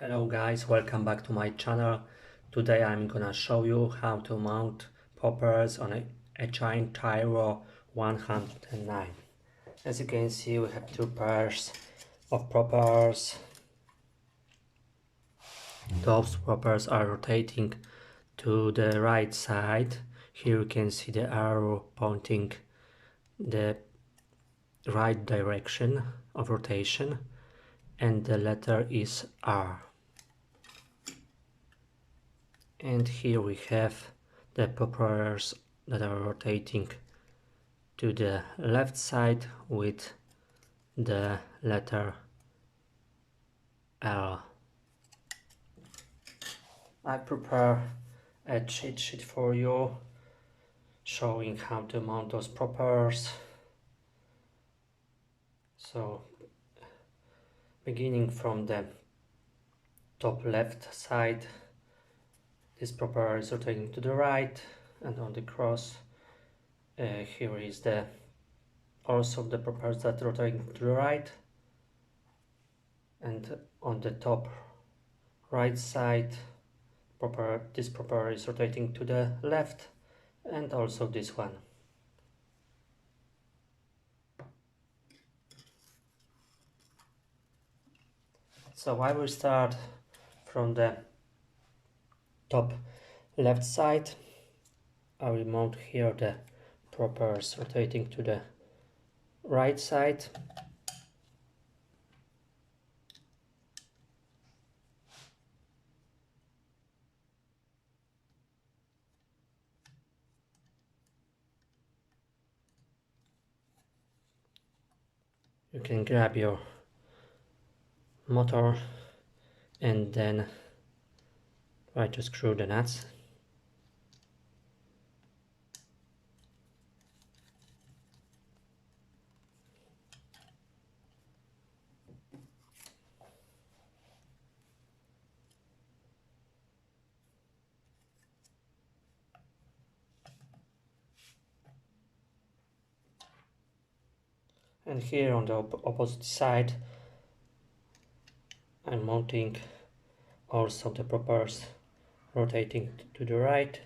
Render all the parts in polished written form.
Hello guys, welcome back to my channel. Today I'm gonna show you how to mount poppers on a Eachine Tyro 109. As you can see, we have two pairs of poppers. Those poppers are rotating to the right side. Here you can see the arrow pointing the right direction of rotation, and the letter is R. And here we have the propellers that are rotating to the left side with the letter L. I prepare a cheat sheet for you showing how to mount those propellers. So beginning from the top left side, this propeller is rotating to the right, and on the cross here is the also the propellers that are rotating to the right, and on the top right side this propeller is rotating to the left, and also this one. So I will start from the top left side. I will mount here the propellers rotating to the right side. You can grab your motor and then try to screw the nuts. And here on the opposite side I'm mounting also the propellers rotating to the right.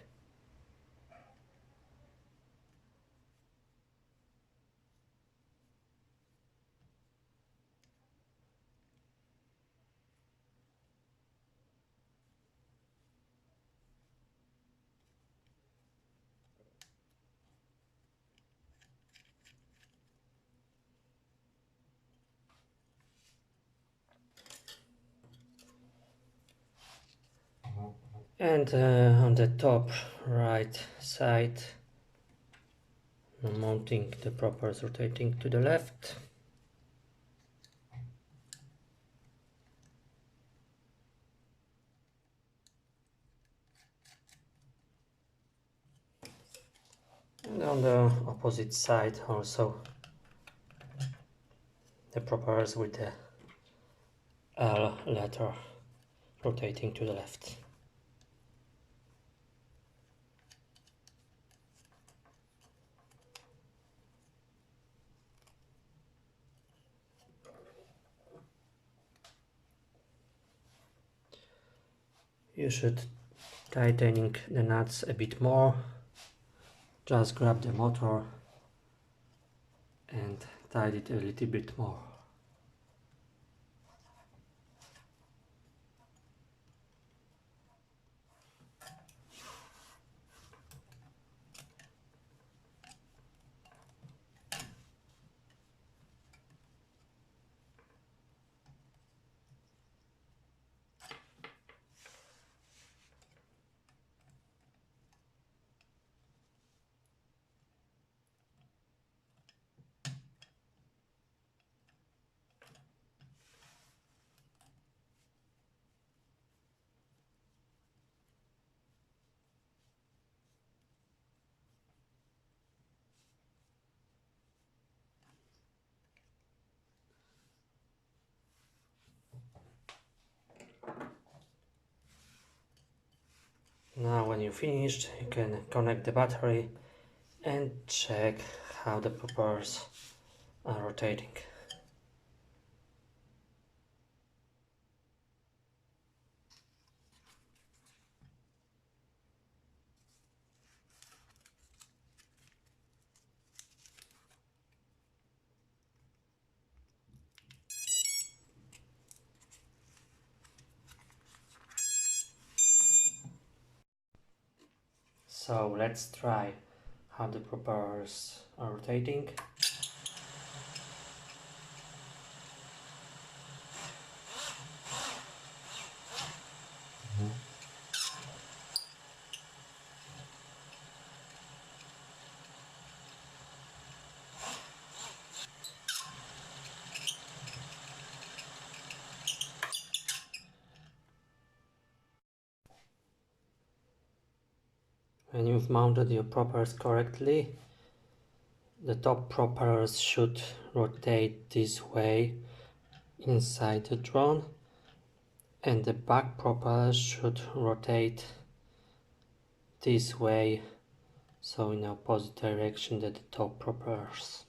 And on the top right side I'm mounting the propellers rotating to the left. And on the opposite side also the propellers with the L letter rotating to the left. You should tightening the nuts a bit more. Just grab the motor and tighten it a little bit more. Now when you finished, you can connect the battery and check how the propellers are rotating. So let's try how the propellers are rotating. When you've mounted your propellers correctly, the top propellers should rotate this way inside the drone, and the back propellers should rotate this way, so in opposite direction than the top propellers.